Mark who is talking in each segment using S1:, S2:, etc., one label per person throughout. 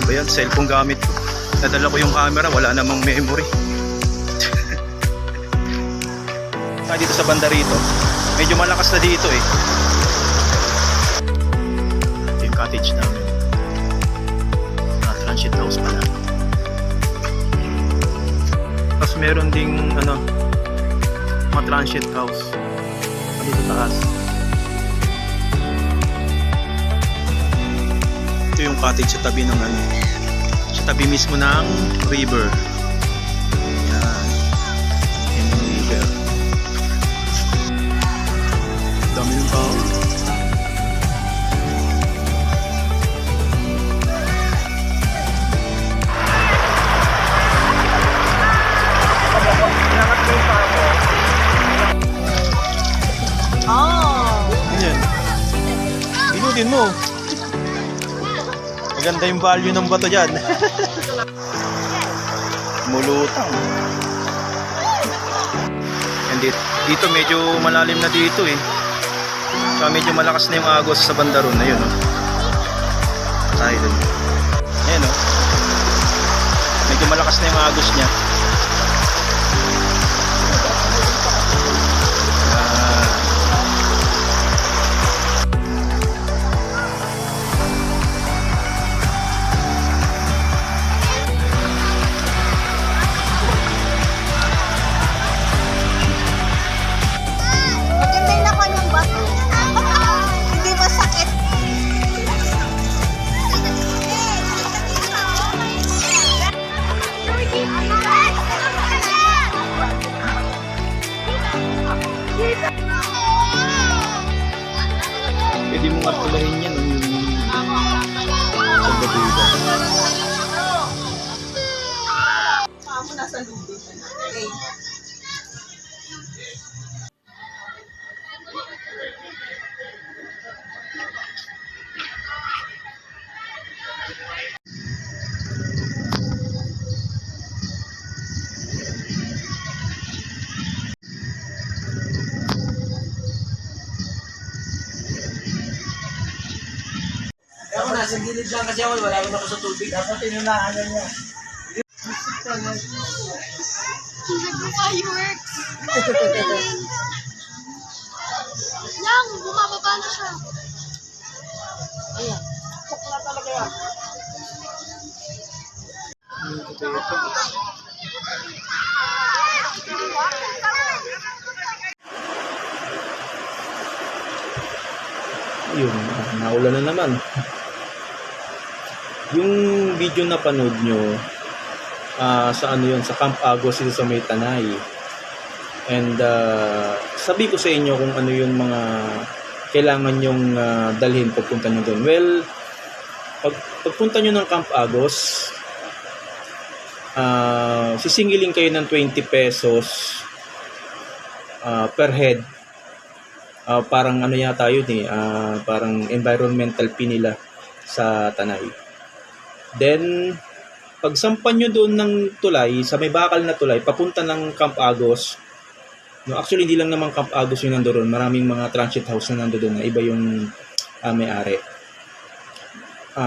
S1: ba yan? Cellphone gamit ko. Nadala ko yung camera, wala namang memory. Dito sa banda rito, medyo malakas na dito eh. Ito yung cottage namin. Transit house pala. Tapos meron ding mga transit house dito sa taas. Ito yung cottage sa tabi ng sa tabi mismo ng river. Yan. Yan yung river. Dami yung tao. Yan. Binutin mo. Maganda yung value ng bato dyan. Mulutang. And dito medyo malalim na dito eh. So medyo malakas na yung agos sa banda ron. Ayun o. Tayo dun. Ayun o. Medyo malakas na yung agos niya. Pwede mo matulahin yan sa gabiga.
S2: Ako nasa lubi. Okay.
S3: Ako nasa gilid lang kasi ako, wala ako sa tubig. Dapat tinunahan na niya.
S4: Fireworks! Yang, bumababa na siya.
S3: Ayan. Puk na talaga yan.
S1: Yun, naulan na naman. Yung video na panood nyo sa yun, sa Camp Agos dito sa May Tanay. And sabi ko sa inyo kung ano yung mga kailangan yung dalhin pagpunta nyo doon. Well, pagpunta nyo ng Camp Agos, sisingilin kayo ng 20 pesos per head. Parang yata yun eh, parang environmental fee nila sa Tanay. Then, pagsampan nyo doon ng tulay, sa may bakal na tulay, papunta ng Camp Agos, no, actually hindi lang naman Camp Agos yung nandoon, maraming mga transit house na nandoon na iba yung may-ari.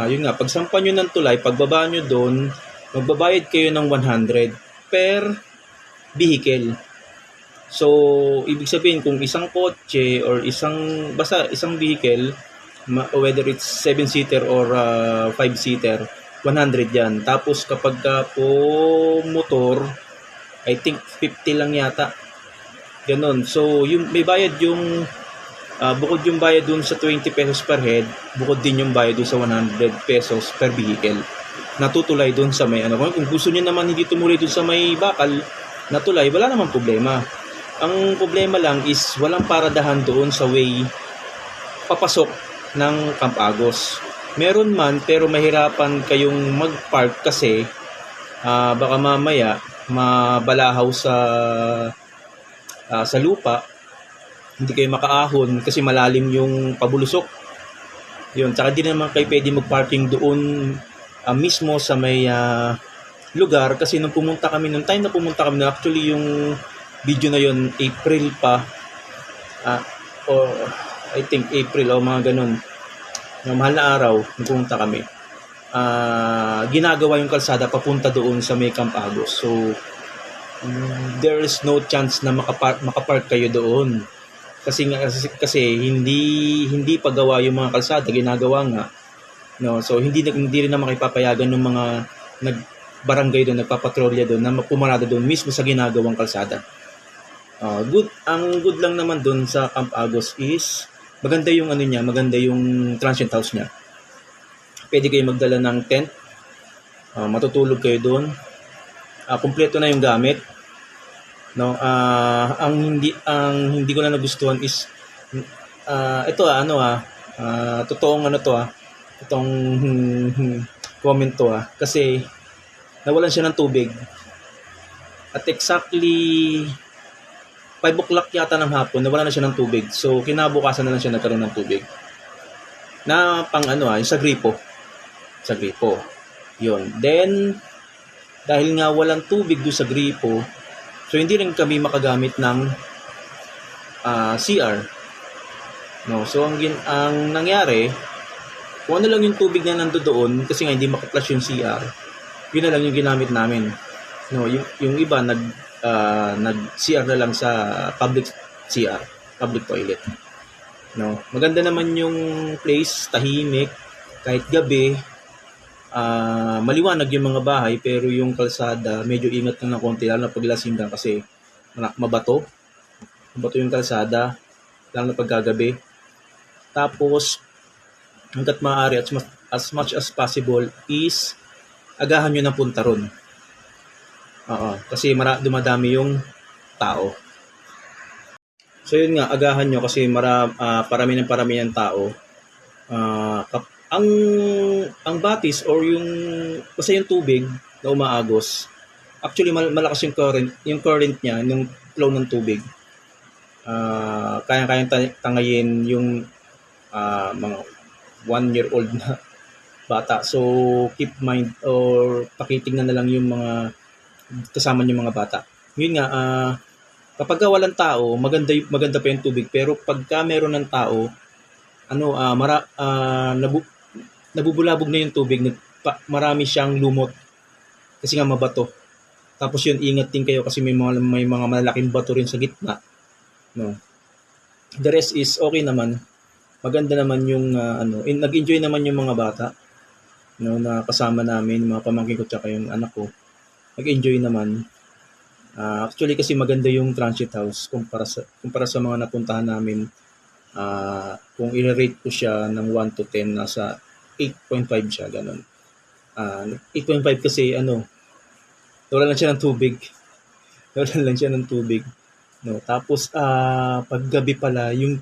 S1: Yun nga, pagsampan nyo ng tulay, pagbaba nyo doon, magbabayad kayo ng 100 per vehicle. So, ibig sabihin kung isang kotse or basta isang vehicle, whether it's 7-seater or 5-seater, 100 yan. Tapos kapag po motor, I think 50 lang yata. Ganon. So, may bayad yung, bukod yung bayad dun sa 20 pesos per head, bukod din yung bayad dun sa 100 pesos per vehicle. Natutulay dun sa may Kung gusto niyo naman hindi tumuloy dun sa may bakal, natulay, wala namang problema. Ang problema lang is walang paradahan doon sa way papasok ng Camp Agos. Meron man pero mahirapan kayong mag-park kasi baka mamaya mabalahaw sa lupa. Hindi kayo makaahon kasi malalim yung pabulusok. Yun, tsaka di naman kayo pwede mag-parking doon mismo sa may lugar kasi nung time na pumunta kami, actually yung video na yun, April pa, or I think April o mga ganun, yung mahal na araw, nagpunta kami. ginagawa yung kalsada papunta doon sa may Camp Agos. So there is no chance na makapark kayo doon. Kasi hindi pagawa yung mga kalsada, ginagawa nga. No, so hindi rin na makipapayagan ng mga barangay doon, nagpapatrolya doon na pumarada doon mismo sa ginagawang kalsada. Ang good lang naman doon sa Camp Agos is maganda yung maganda yung transient house niya. Pwede kayo magdala ng tent, matutulog kayo doon. Kumpleto na yung gamit. No, ang hindi ko na nagustuhan is ito totoong itong comment to kasi nawalan siya ng tubig. At exactly 5 o'clock yata ng hapon, nawalan na siya ng tubig. So, kinabukasan na lang siya nagkaroon ng tubig. Na pang yung sa gripo. Sa gripo. Yun. Then, dahil nga walang tubig doon sa gripo, so hindi rin kami makagamit ng CR. No, so ang nangyari, kung ano lang yung tubig na nandoon kasi nga hindi maka-flush yung CR, yun na lang yung ginamit namin. No, yung iba nag-CR na lang sa public CR, public toilet. No, maganda naman yung place, tahimik, kahit gabi, maliwanag yung mga bahay pero yung kalsada medyo ingat lang ng konti lalo na paglasing ka kasi mabato yung kalsada lalo na pagkagabi. Tapos hanggat maaari as much as possible is agahan nyo ng punta ron. Kasi dumadami yung tao. So yun nga, agahan nyo kasi parami ng tao. Ang batis or kasi yung tubig na umaagos, actually malakas yung current niya, yung flow ng tubig. Kayang tangayin yung mga 1-year-old na bata. So keep mind or pakitignan na lang yung mga kasama yung mga bata. Yun nga, kapag walang tao, maganda pa yung tubig, pero pagka meron ng tao, nabubulabog na yung tubig, marami siyang lumot kasi nga mabato. Tapos yun, ingat din kayo kasi may mga malalaking bato rin sa gitna. No. The rest is okay naman. Maganda naman yung nag-enjoy naman yung mga bata, no, na kasama namin, mga pamangkin ko tsaka yung anak ko. Nag-enjoy naman. Actually kasi maganda yung transit house kumpara sa mga napuntahan namin. Kung i-rate ko siya ng 1 to 10, nasa 8.5 siya, ganun. 8.5 kasi wala lang siya ng tubig. No, tapos pag gabi pala yung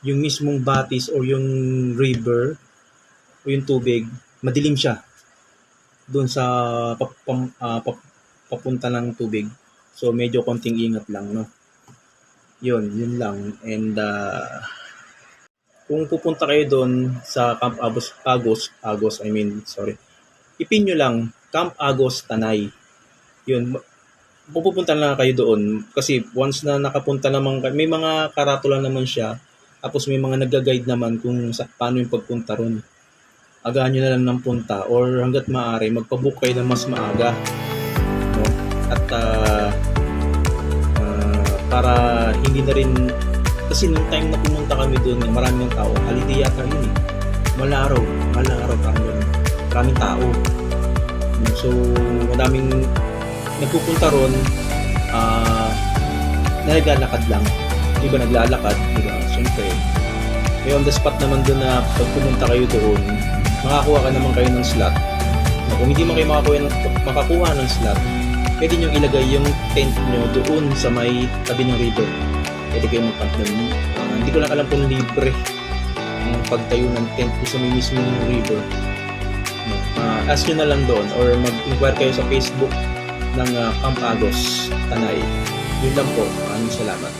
S1: mismong batis or yung river o yung tubig, madilim siya doon sa papunta ng tubig. So medyo konting ingat lang, no. Yun lang. And kung pupunta kayo doon sa Camp Agos, ipin nyo lang, Camp Agos Tanay. Yun, pupunta na kayo doon. Kasi once na nakapunta naman, may mga karatula naman siya. Tapos may mga nag-guide naman kung paano yung pagpunta ron. Agahan nyo na lang ng punta or hanggat maaari, magpabook kayo ng mas maaga. No? At para hindi na rin, kasi nung time na pumunta kami doon, maraming tao, holiday yata yun eh. Malaraw, parang yun. Maraming tao. So, madaming nagpupunta ron, naglalakad lang. Iba naglalakad, diba? Siyempre, may on the spot naman doon na pag pumunta kayo doon, makakuha ka naman kayo ng slot. Kung hindi mo kayo makakuha ng slot, pwede nyo ilagay yung tent nyo doon sa may tabi ng river. Pwede kayo mag-camp doon. Hindi ko lang alam kung libre ang pagtayo ng tent doon sa may mismong river. Ask nyo na lang doon or mag-inquire kayo sa Facebook ng Camp Agos Tanay. Yun lang po. Maraming salamat.